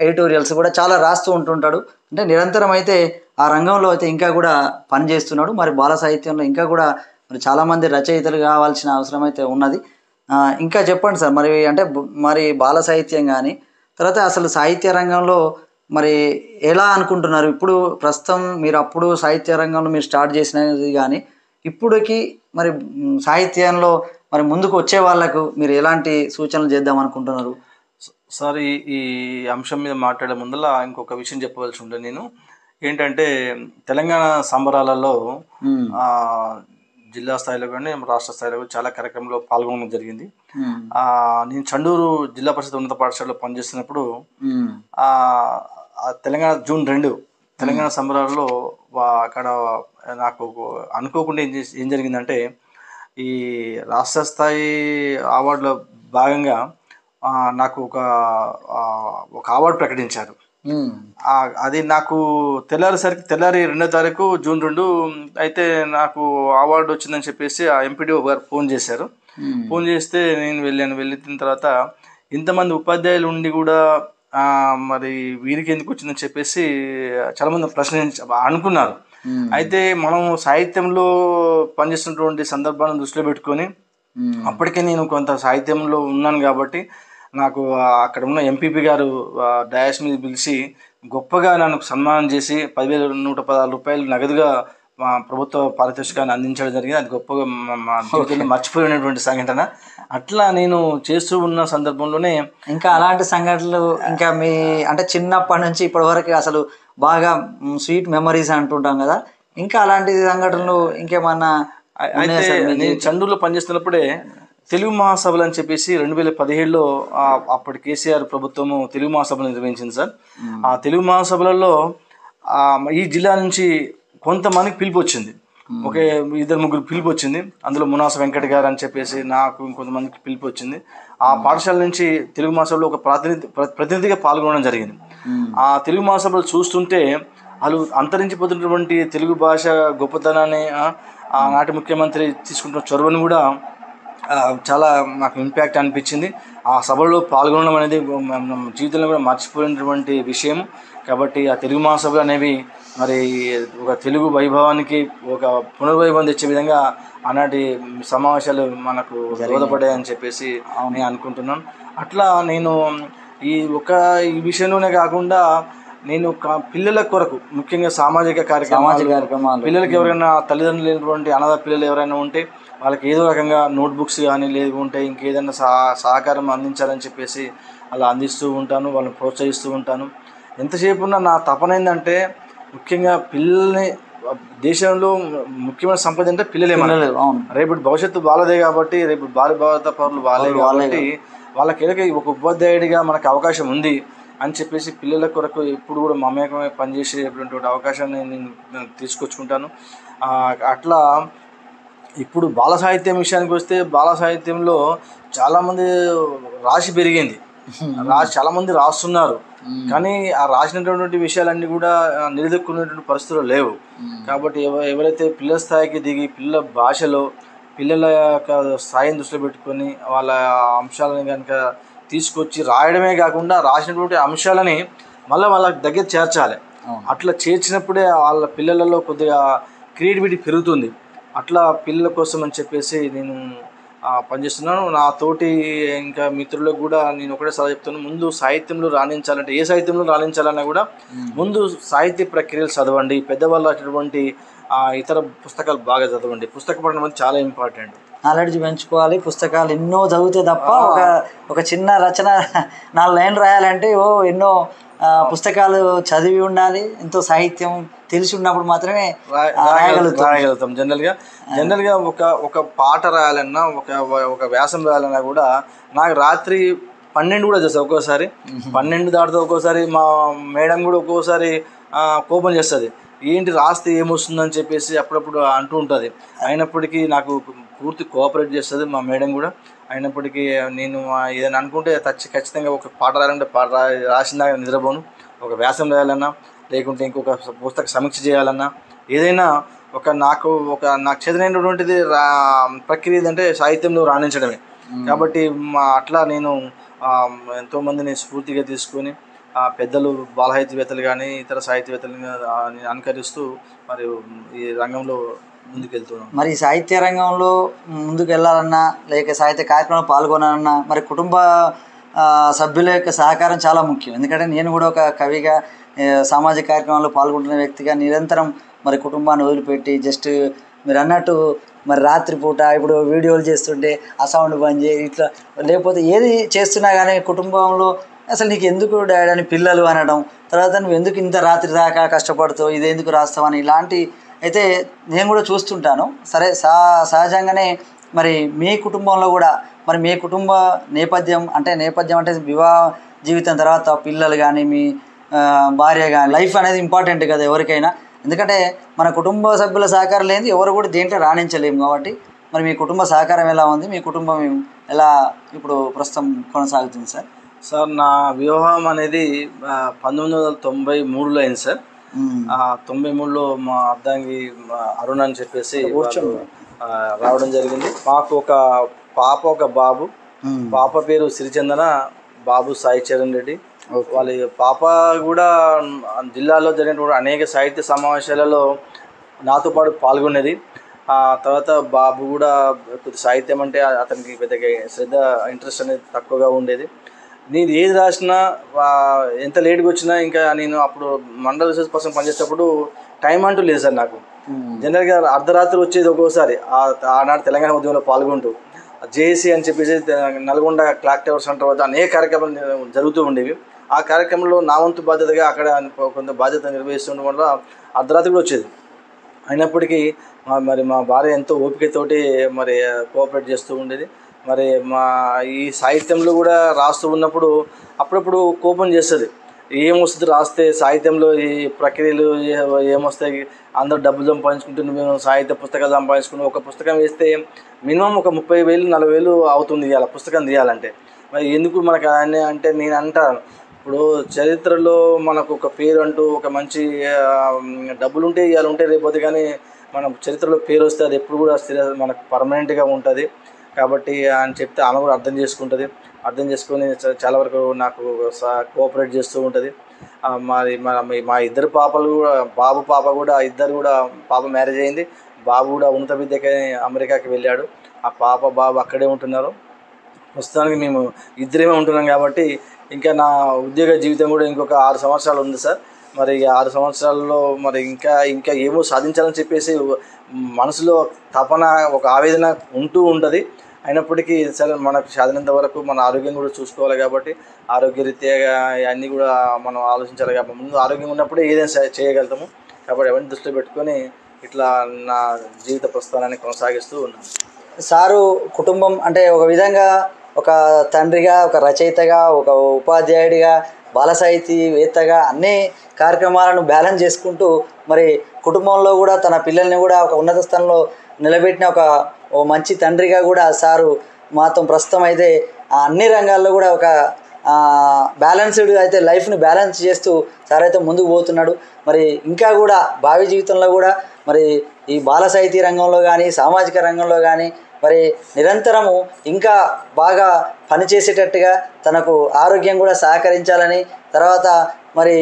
ఎడిటోరియల్స్ కూడా చాలా రాస్తూ ఉంటుంటాడు. అంటే నిరంతరం అయితే ఆ రంగంలో అయితే ఇంకా కూడా పనిచేస్తున్నాడు. మరి బాల సాహిత్యంలో ఇంకా కూడా మరి చాలామంది రచయితలు కావాల్సిన అవసరం అయితే ఉన్నది. ఇంకా చెప్పండి సార్, మరి బాల సాహిత్యం కానీ తర్వాత అసలు సాహిత్య రంగంలో మరి ఎలా అనుకుంటున్నారు? ఇప్పుడు ప్రస్తుతం మీరు అప్పుడు సాహిత్య రంగంలో మీరు స్టార్ట్ చేసినది కానీ ఇప్పుడుకి మరి సాహిత్యంలో మరి ముందుకు వచ్చే వాళ్ళకు మీరు ఎలాంటి సూచనలు చేద్దాం అనుకుంటున్నారు? సార్, ఈ అంశం మీద మాట్లాడే ముందర ఇంకొక విషయం చెప్పవలసి ఉంటుంది. నేను ఏంటంటే తెలంగాణ సంబరాలలో జిల్లా స్థాయిలో కానీ రాష్ట్ర స్థాయిలో కూడా చాలా కార్యక్రమంలో పాల్గొనడం జరిగింది. నేను చండూరు జిల్లా పరిషత్ ఉన్నత పాఠశాలలో పనిచేస్తున్నప్పుడు తెలంగాణ జూన్ 2 తెలంగాణ సంబరాలలో అక్కడ నాకు అనుకోకుండా ఏం జరిగిందంటే ఈ రాష్ట్ర స్థాయి అవార్డులో భాగంగా నాకు ఒక అవార్డు ప్రకటించారు. అది నాకు తెల్లారి 2వ తారీఖు జూన్ 2 అయితే నాకు అవార్డు వచ్చిందని చెప్పేసి ఆ ఎంపీడీఓ గారు ఫోన్ చేశారు. ఫోన్ చేస్తే నేను వెళ్ళిన తర్వాత ఇంతమంది ఉపాధ్యాయులు ఉండి కూడా మరి వీరికి ఎందుకు వచ్చిందని చెప్పేసి చాలామంది అనుకున్నారు. అయితే మనం సాహిత్యంలో పనిచేస్తున్నటువంటి సందర్భాలను దృష్టిలో పెట్టుకొని అప్పటికే నేను కొంత సాహిత్యంలో ఉన్నాను కాబట్టి నాకు అక్కడ ఉన్న ఎంపీపీ గారు డయాస్ మీద పిలిచి గొప్పగా నన్ను సన్మానం చేసి 10,116 రూపాయలు నగదుగా మా ప్రభుత్వ పారితోషికాన్ని అందించడం జరిగింది. అది గొప్పగా మా జీవితంలో మర్చిపోయినటువంటి సంఘటన. అట్లా నేను చేస్తూ ఉన్న సందర్భంలోనే ఇంకా అలాంటి సంఘటనలు ఇంకా మీ అంటే చిన్నప్పటి నుంచి ఇప్పటి వరకు అసలు బాగా స్వీట్ మెమరీస్ అంటుంటాం కదా, ఇంకా అలాంటి సంఘటనలు ఇంకేమన్నా? అయితే నేను చండూరులో పనిచేస్తున్నప్పుడే తెలుగు మహాసభలు అని చెప్పేసి 2017లో అప్పటి కేసీఆర్ ప్రభుత్వము తెలుగు మహాసభలు నిర్వహించింది సార్. ఆ తెలుగు మహాసభలలో ఈ జిల్లా నుంచి కొంతమందికి పిలుపు వచ్చింది, ఒక 2-3 పిలుపు వచ్చింది. అందులో మునాస వెంకట గారు అని చెప్పేసి నాకు ఇంకొంతమందికి పిలుపు వచ్చింది. ఆ పాఠశాల నుంచి తెలుగు మహాసభలో ఒక ప్రతినిధిగా పాల్గొనడం జరిగింది. ఆ తెలుగు మహాసభలు చూస్తుంటే వాళ్ళు అంతరించిపోతున్నటువంటి తెలుగు భాష గొప్పతనాన్ని ఆనాటి ముఖ్యమంత్రి తీసుకుంటున్న చొరవను కూడా చాలా నాకు ఇంపాక్ట్ అనిపించింది. ఆ సభలో పాల్గొనడం అనేది జీవితంలో కూడా మర్చిపోయినటువంటి విషయం. కాబట్టి ఆ తెలుగు మహాసభలు అనేవి మరి ఒక తెలుగు వైభవానికి ఒక పునర్వైభవం తెచ్చే విధంగా ఆనాటి సమావేశాలు మనకు దోహదపడ్డాయని చెప్పేసి నేను అనుకుంటున్నాను. అట్లా నేను ఈ విషయంలోనే కాకుండా నేను పిల్లల కొరకు ముఖ్యంగా సామాజిక కార్యక్రమాలు, పిల్లలకి ఎవరైనా తల్లిదండ్రులు లేనటువంటి అనాథ పిల్లలు ఎవరైనా ఉంటే వాళ్ళకి ఏదో రకంగా నోట్బుక్స్ కానీ లేకుంటే ఇంకేదైనా సహకారం అందించాలని చెప్పేసి అలా అందిస్తూ ఉంటాను, వాళ్ళని ప్రోత్సహిస్తూ ఉంటాను. ఎంతసేపు ఉన్న నా తపన ఏంటంటే ముఖ్యంగా పిల్లల్ని, దేశంలో ముఖ్యమైన సంపద అంటే పిల్లలే. రేపు భవిష్యత్తు వాళ్ళదే కాబట్టి, రేపు భారత పౌరులు వాళ్ళే కాబట్టి వాళ్ళకి ఒక ఉపాధ్యాయుడిగా మనకు అవకాశం ఉంది అని చెప్పేసి పిల్లల కొరకు ఎప్పుడు కూడా మమేకమై పనిచేసేటువంటి అవకాశాన్ని నేను తీసుకొచ్చుకుంటాను. అట్లా ఇప్పుడు బాల సాహిత్యం విషయానికి వస్తే బాల సాహిత్యంలో చాలామంది రాశి పెరిగింది, చాలామంది రాస్తున్నారు. కానీ ఆ రాసినటువంటి విషయాలన్నీ కూడా నిలదొక్కునేటువంటి పరిస్థితులు లేవు. కాబట్టి ఎవరైతే పిల్లల స్థాయికి దిగి పిల్లల భాషలో పిల్లల యొక్క స్థాయిని దృష్టిలో పెట్టుకొని వాళ్ళ అంశాలను కనుక తీసుకొచ్చి రాయడమే కాకుండా రాసినటువంటి అంశాలని మళ్ళీ వాళ్ళ దగ్గర చేర్చాలి. అట్లా చేర్చినప్పుడే వాళ్ళ పిల్లలలో కొద్దిగా క్రియేటివిటీ పెరుగుతుంది. అట్లా పిల్లల కోసం అని చెప్పేసి నేను పనిచేస్తున్నాను. నా తోటి ఇంకా మిత్రులకు కూడా నేను ఒకటే సలహా చెప్తాను, ముందు సాహిత్యంలో రాణించాలంటే, ఏ సాహిత్యంలో రాణించాలన్నా కూడా ముందు సాహిత్య ప్రక్రియలు చదవండి, పెద్దవాళ్ళు అటువంటి ఇతర పుస్తకాలు బాగా చదవండి. పుస్తక పఠనం అనేది చాలా ఇంపార్టెంట్. నాలెడ్జ్ పెంచుకోవాలి. పుస్తకాలు ఎన్నో చదివితే తప్ప ఒక చిన్న రచన 4 లైన్లు రాయాలంటే ఎన్నో పుస్తకాలు చదివి ఉండాలి, ఎంతో సాహిత్యం తెలిసి ఉన్నప్పుడు మాత్రమే రాయగలుగుతాం. జనరల్గా ఒక పాట రాయాలన్నా, ఒక వ్యాసం రాయాలన్నా కూడా నాకు రాత్రి 12 కూడా చేస్తుంది. ఒక్కోసారి 12 దాటితే, ఒక్కోసారి మా మేడం కూడా ఒక్కోసారి కోపం చేస్తుంది, ఏంటి రాస్తే ఏమొస్తుందని చెప్పేసి అప్పుడప్పుడు అంటూ ఉంటుంది. అయినప్పటికీ నాకు పూర్తి కోఆపరేట్ చేస్తుంది మా మేడం కూడా. అయినప్పటికీ నేను ఏదైనా అనుకుంటే ఖచ్చితంగా ఒక పాట రాయాలంటే పాట రాసిందాక నిద్రపోను. ఒక వ్యాసం రాయాలన్నా, లేకుంటే ఇంకొక పుస్తక సమీక్ష చేయాలన్నా, ఏదైనా నాకు చేతనైనటువంటిది ప్రక్రియ ఏదంటే సాహిత్యంలో రాణించడమే. కాబట్టి అట్లా నేను ఎంతోమందిని స్ఫూర్తిగా తీసుకొని పెద్దలు, బాల సాహిత్యవేత్తలు కానీ ఇతర సాహిత్యవేత్తలను అనుకరిస్తూ మరి ఈ రంగంలో ముందుకెళ్తున్నాను. మరి సాహిత్య రంగంలో ముందుకు వెళ్ళాలన్నా, లేక సాహిత్య కార్యక్రమంలో పాల్గొనాలన్నా మరి కుటుంబ సభ్యుల యొక్క సహకారం చాలా ముఖ్యం. ఎందుకంటే నేను కూడా ఒక కవిగా సామాజిక కార్యక్రమాల్లో పాల్గొంటున్న వ్యక్తిగా నిరంతరం మరి కుటుంబాన్ని వదిలిపెట్టి జస్ట్ మీరు అన్నట్టు మరి రాత్రిపూట ఇప్పుడు వీడియోలు చేస్తుంటే ఆ సౌండ్ బంద్ చేయి, ఇట్లా లేకపోతే ఏది చేస్తున్నా కానీ కుటుంబంలో అసలు నీకు ఎందుకు డాడీ అని పిల్లలు అనడం, తర్వాత నువ్వు ఎందుకు ఇంత రాత్రి దాకా కష్టపడుతావు, ఇది ఎందుకు రాస్తావు అని ఇలాంటి అయితే నేను కూడా చూస్తుంటాను. సరే సహజంగానే మరి మీ కుటుంబంలో కూడా మరి మీ కుటుంబ నేపథ్యం అంటే వివాహ జీవితం తర్వాత పిల్లలు కానీ మీ భార్య కానీ లైఫ్ అనేది ఇంపార్టెంట్ కదా ఎవరికైనా. ఎందుకంటే మన కుటుంబ సభ్యుల సహకారం లేనిది ఎవరు కూడా దేంట్లో రాణించలేము. కాబట్టి మరి మీ కుటుంబ సహకారం ఎలా ఉంది, మీ కుటుంబం ఎలా ఇప్పుడు ప్రస్తుతం కొనసాగుతుంది సార్? సార్ నా వివాహం అనేది 1993లో అయింది సార్. 93లో మా అద్దంగి అరుణ్ అని చెప్పేసి రావడం జరిగింది. మాకు ఒక పాప, ఒక బాబు. పాప పేరు సిరిచందన, బాబు సాయి చరణ్ రెడ్డి. వాళ్ళ పాప కూడా జిల్లాలో జరిగినటువంటి అనేక సాహిత్య సమావేశాలలో నాతో పాటు పాల్గొనేది. తర్వాత బాబు కూడా కొద్ది సాహిత్యం అంటే అతనికి పెద్దగా శ్రద్ధ ఇంట్రెస్ట్ అనేది తక్కువగా ఉండేది. నేను ఏది రాసినా ఎంత లేట్గా వచ్చినా, ఇంకా నేను అప్పుడు మండల రిసోర్స్ పర్సన్ పనిచేసేటప్పుడు టైం అంటూ లేదు సార్ నాకు. జనరల్గా అర్ధరాత్రి వచ్చేది ఒక్కోసారి. ఆనాడు తెలంగాణ ఉద్యమంలో పాల్గొంటూ జేఏసీ అని చెప్పేసి నల్గొండ క్లాక్ టవర్ సెంటర్ వద్ద అనేక కార్యక్రమాలు జరుగుతూ ఉండేవి. ఆ కార్యక్రమంలో నా వంతు బాధ్యతగా అక్కడ కొంత బాధ్యత నిర్వహిస్తుండడం వల్ల అర్ధరాత్రి కూడా వచ్చేది. అయినప్పటికీ మరి మా భార్య ఎంతో ఓపికతోటి మరి కోఆపరేట్ చేస్తూ ఉండేది. మరి మా ఈ సాహిత్యంలో కూడా రాస్తూ ఉన్నప్పుడు అప్పుడప్పుడు కోపం చేస్తుంది. ఏమొస్తుంది రాస్తే సాహిత్యంలో ఈ ప్రక్రియలు ఏమొస్తాయి, అందరూ డబ్బులు సంపాదించుకుంటున్న మేము సాహిత్య పుస్తకాలు సంపాదించుకుని ఒక పుస్తకం వేస్తే మినిమం ఒక 30,000 40,000 అవుతుంది ఇవాళ పుస్తకం తీయాలంటే. మరి ఎందుకు మనకు అంటే నేను అంటాను, ఇప్పుడు చరిత్రలో మనకు ఒక పేరు అంటూ ఒక మంచి డబ్బులు ఉంటే ఇవాళ ఉంటే రేపోతే, కానీ మన చరిత్రలో పేరు వస్తే అది ఎప్పుడు కూడా మనకు పర్మనెంట్గా ఉంటుంది. కాబట్టి అని చెప్తే ఆమె కూడా అర్థం చేసుకొని చాలా వరకు నాకు కోఆపరేట్ చేస్తూ ఉంటుంది. మా ఇద్దరు పాపలు కూడా, బాబు పాప కూడా ఇద్దరు కూడా, పాప మ్యారేజ్ అయింది, బాబు కూడా ఉన్నత విద్యకి అమెరికాకి వెళ్ళాడు. ఆ పాప బాబు అక్కడే ఉంటున్నారు. ప్రస్తుతానికి మేము ఇద్దరేమే ఉంటున్నాం కాబట్టి ఇంకా నా ఉద్యోగ జీవితం కూడా ఇంకొక 6 సంవత్సరాలు ఉంది సార్. మరి 6 సంవత్సరాల్లో మరి ఇంకా ఏమో సాధించాలని చెప్పేసి మనసులో తపన, ఒక ఆవేదన ఉంటూ ఉంటుంది. అయినప్పటికీ సరే, మనకు సాధినంత వరకు మన ఆరోగ్యం కూడా చూసుకోవాలి కాబట్టి ఆరోగ్యరీత్యా అన్నీ కూడా మనం ఆలోచించాలి కాబట్టి ముందు ఆరోగ్యం ఉన్నప్పుడే ఏదైనా చేయగలుగుతాము. కాబట్టి అవన్నీ దృష్టిలో పెట్టుకొని ఇట్లా నా జీవిత ప్రస్థానాన్ని కొనసాగిస్తూ ఉన్నాను. సారు కుటుంబం అంటే ఒక విధంగా ఒక తండ్రిగా, ఒక రచయితగా, ఒక ఉపాధ్యాయుడిగా, బాల సాహితీవేత్తగా అన్ని కార్యక్రమాలను బ్యాలెన్స్ చేసుకుంటూ మరి కుటుంబంలో కూడా తన పిల్లల్ని కూడా ఒక ఉన్నత స్థానంలో నిలబెట్టిన ఓ మంచి తండ్రిగా కూడా సారు మాతో ప్రస్తుతం అయితే అన్ని రంగాల్లో కూడా ఒక బ్యాలెన్స్డ్ అయితే లైఫ్ని బ్యాలెన్స్ చేస్తూ సార్ అయితే ముందుకు పోతున్నాడు. మరి ఇంకా కూడా భావి జీవితంలో కూడా మరి ఈ బాల సాహితీ రంగంలో కానీ, సామాజిక రంగంలో కానీ మరి నిరంతరము ఇంకా బాగా పనిచేసేటట్టుగా తనకు ఆరోగ్యం కూడా సహకరించాలని, తర్వాత మరి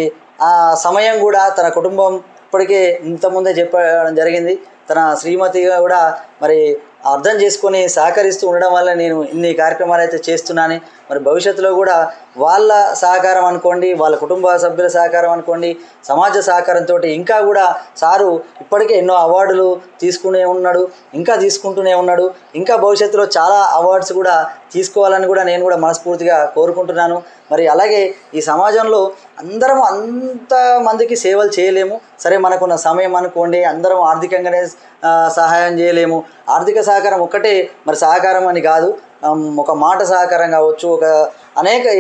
ఆ సమయం కూడా తన కుటుంబం ఇప్పటికే ఇంతకుముందే చెప్పడం జరిగింది. తన శ్రీమతిగా కూడా మరి అర్థం చేసుకొని సహకరిస్తూ ఉండడం వల్ల నేను ఇన్ని కార్యక్రమాలు అయితే చేస్తున్నాను. మరి భవిష్యత్తులో కూడా వాళ్ళ సహకారం అనుకోండి, వాళ్ళ కుటుంబ సభ్యుల సహకారం అనుకోండి, సమాజ సహకారంతో ఇంకా కూడా సారు ఇప్పటికే ఎన్నో అవార్డులు ఇంకా తీసుకుంటూనే ఉన్నాడు. ఇంకా భవిష్యత్తులో చాలా అవార్డ్స్ కూడా తీసుకోవాలని కూడా నేను కూడా మనస్ఫూర్తిగా కోరుకుంటున్నాను. మరి అలాగే ఈ సమాజంలో అందరం అంతమందికి సేవలు చేయలేము. సరే, మనకున్న సమయం అనుకోండి, అందరం ఆర్థికంగానే సహాయం చేయలేము. ఆర్థిక సహకారం ఒక్కటే మరి సహకారం అని కాదు, ఒక మాట సహకారం కావచ్చు,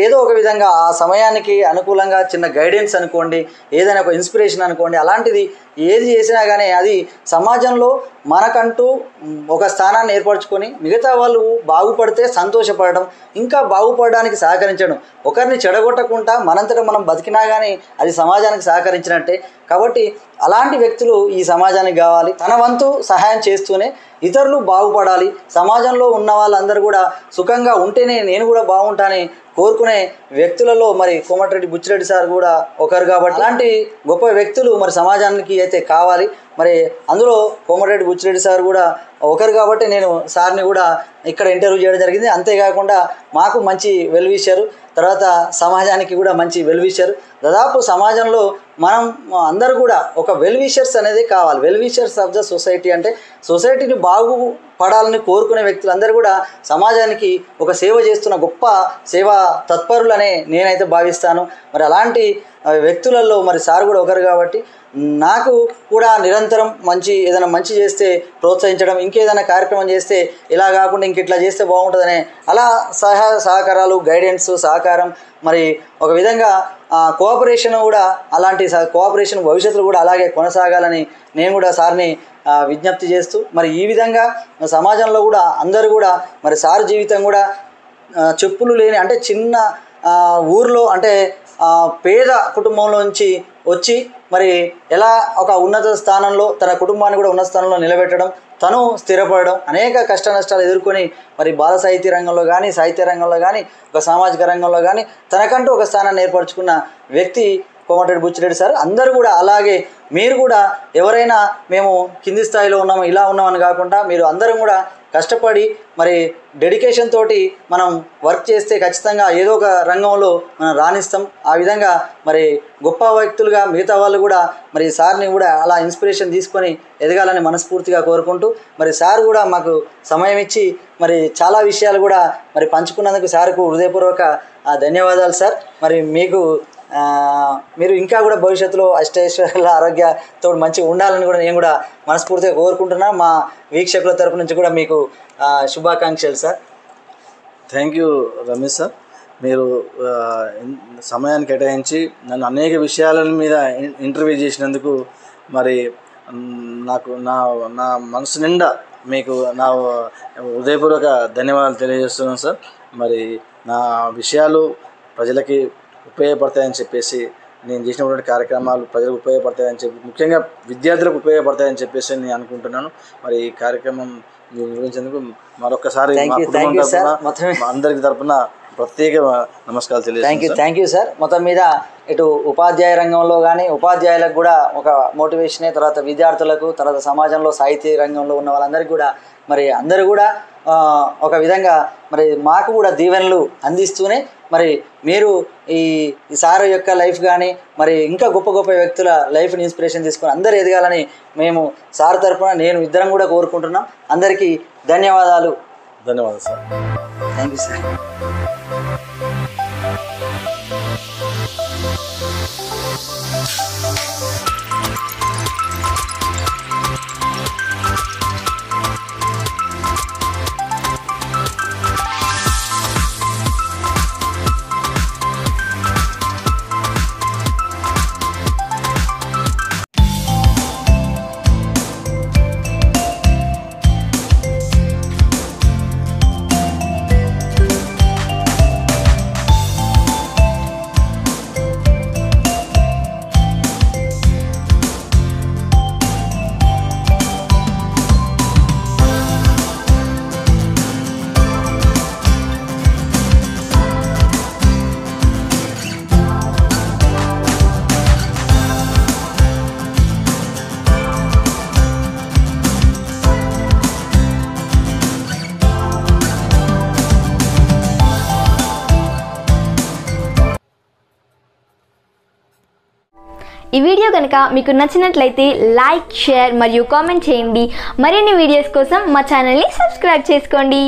ఏదో ఒక విధంగా ఆ సమయానికి అనుకూలంగా చిన్న గైడెన్స్ అనుకోండి, ఏదైనా ఒక ఇన్స్పిరేషన్ అనుకోండి, అలాంటిది ఏది చేసినా కానీ అది సమాజంలో మనకంటూ ఒక స్థానాన్ని ఏర్పరచుకొని మిగతా వాళ్ళు బాగుపడితే సంతోషపడడం, ఇంకా బాగుపడడానికి సహకరించడం, ఒకరిని చెడగొట్టకుండా మనంతటా మనం బతికినా కానీ అది సమాజానికి సహకరించినట్టే. కాబట్టి అలాంటి వ్యక్తులు ఈ సమాజానికి కావాలి. తన వంతు సహాయం చేస్తూనే ఇతరులు బాగుపడాలి. సమాజంలో ఉన్న వాళ్ళందరూ కూడా సుఖంగా ఉంటేనే నేను కూడా బాగుంటానని కోరుకునే వ్యక్తులలో మరి కోమటిరెడ్డి బుచ్చిరెడ్డి సార్ కూడా ఒకరు. కాబట్టి అలాంటి గొప్ప వ్యక్తులు మరి సమాజానికి అయితే కావాలి. మరి అందులో కోమటిరెడ్డి బుచ్చిరెడ్డి సార్ కూడా ఒకరు కాబట్టి నేను సార్ని కూడా ఇక్కడ ఇంటర్వ్యూ చేయడం జరిగింది. అంతేకాకుండా మాకు మంచి వెల్విషర్, తర్వాత సమాజానికి కూడా మంచి వెల్విషర్. దాదాపు సమాజంలో మనం అందరూ కూడా ఒక వెల్విషర్స్ అనేది కావాలి. వెల్విషర్స్ ఆఫ్ ద సొసైటీ అంటే సొసైటీని బాగుపడాలని కోరుకునే వ్యక్తులందరూ కూడా సమాజానికి ఒక సేవ చేస్తున్న గొప్ప సేవా తత్పరులనే నేనైతే భావిస్తాను. మరి అలాంటి వ్యక్తులలో మరి సార్ కూడా ఒకరు కాబట్టి నాకు కూడా నిరంతరం ఏదైనా మంచి చేస్తే ప్రోత్సహించడం, ఇంకేదైనా కార్యక్రమం చేస్తే ఇలా కాకుండా ఇంకిట్లా చేస్తే బాగుంటుందనే అలా సహకారాలు, గైడెన్స్, సహకారం, మరి ఒక విధంగా కోఆపరేషన్ కూడా, అలాంటి కోఆపరేషన్ భవిష్యత్తులో కూడా అలాగే కొనసాగాలని నేను కూడా సార్ని విజ్ఞప్తి చేస్తూ, మరి ఈ విధంగా సమాజంలో కూడా అందరూ కూడా మరి సార్ జీవితం కూడా చెప్పులు లేని అంటే చిన్న ఊర్లో అంటే పేద కుటుంబంలోంచి వచ్చి మరి ఎలా ఒక ఉన్నత స్థానంలో తన కుటుంబాన్ని కూడా ఉన్నత స్థానంలో నిలబెట్టడం, తను స్థిరపడడం, అనేక కష్ట నష్టాలు ఎదుర్కొని మరి బాల సాహితీ రంగంలో కానీ, సాహిత్య రంగంలో కానీ, ఒక సామాజిక రంగంలో కానీ తనకంటూ ఒక స్థానాన్ని ఏర్పరచుకున్న వ్యక్తి కోమటిరెడ్డి బుచ్చిరెడ్డి సార్. అందరూ కూడా అలాగే మీరు కూడా ఎవరైనా మేము కింది స్థాయిలో ఉన్నాము ఇలా ఉన్నామని కాకుండా మీరు అందరం కూడా కష్టపడి మరి డెడికేషన్ తోటి మనం వర్క్ చేస్తే ఖచ్చితంగా ఏదో ఒక రంగంలో మనం రాణిస్తాం. ఆ విధంగా మరి గొప్ప వ్యక్తులుగా మిగతా వాళ్ళు కూడా మరి సార్ని కూడా అలా ఇన్స్పిరేషన్ తీసుకొని ఎదగాలని మనస్ఫూర్తిగా కోరుకుంటూ మరి సార్ కూడా మాకు సమయం ఇచ్చి మరి చాలా విషయాలు కూడా మరి పంచుకున్నందుకు సార్కు హృదయపూర్వక ధన్యవాదాలు సార్. మరి మీకు మీరు ఇంకా కూడా భవిష్యత్తులో అష్టైశ్వర్యాల ఆరోగ్యంతో మంచిగా ఉండాలని కూడా నేను కూడా మనస్ఫూర్తిగా కోరుకుంటున్నా. మా వీక్షకుల తరపు నుంచి కూడా మీకు శుభాకాంక్షలు sir. Thank you Ramesh sir. మీరు సమయాన్ని కేటాయించి నన్ను అనేక విషయాల మీద ఇంటర్వ్యూ చేసినందుకు మరి నాకు నా మనసు నిండా మీకు నా హృదయపూర్వక ధన్యవాదాలు తెలియజేస్తున్నాను సార్. మరి నా విషయాలు ప్రజలకి ఉపయోగపడతాయని చెప్పేసి, నేను చేసినటువంటి కార్యక్రమాలు ప్రజలకు ఉపయోగపడతాయని చెప్పి, ముఖ్యంగా విద్యార్థులకు ఉపయోగపడతాయని చెప్పేసి నేను అనుకుంటున్నాను. మరి ఈ కార్యక్రమం నిర్వహించేందుకు మరొకసారి మా కుటుంబం తరఫున అందరికి తరఫున ప్రత్యేక నమస్కారాలు తెలియజేస్తాను. Thank you sir. మొత్తం మీద ఇటు ఉపాధ్యాయ రంగంలో కానీ ఉపాధ్యాయులకు కూడా ఒక మోటివేషనే, తర్వాత విద్యార్థులకు, తర్వాత సమాజంలో సాహిత్య రంగంలో ఉన్న వాళ్ళందరికీ కూడా మరి అందరూ కూడా ఒక విధంగా మరి మాకు కూడా దీవెనలు అందిస్తూనే మరి మీరు ఈ సార్ యొక్క లైఫ్ కానీ మరి ఇంకా గొప్ప గొప్ప వ్యక్తుల లైఫ్ని ఇన్స్పిరేషన్ తీసుకొని అందరూ ఎదగాలని మేము సార్ తరఫున నేను ఇద్దరం కూడా కోరుకుంటున్నాం. అందరికీ ధన్యవాదాలు. ధన్యవాదాలు సార్. Thank you sir. ఈ వీడియో కనుక మీకు నచ్చినట్లయితే లైక్, షేర్ మరియు కామెంట్ చేయండి. మరిన్ని వీడియోస్ కోసం మా ఛానల్ని సబ్స్క్రైబ్ చేసుకోండి.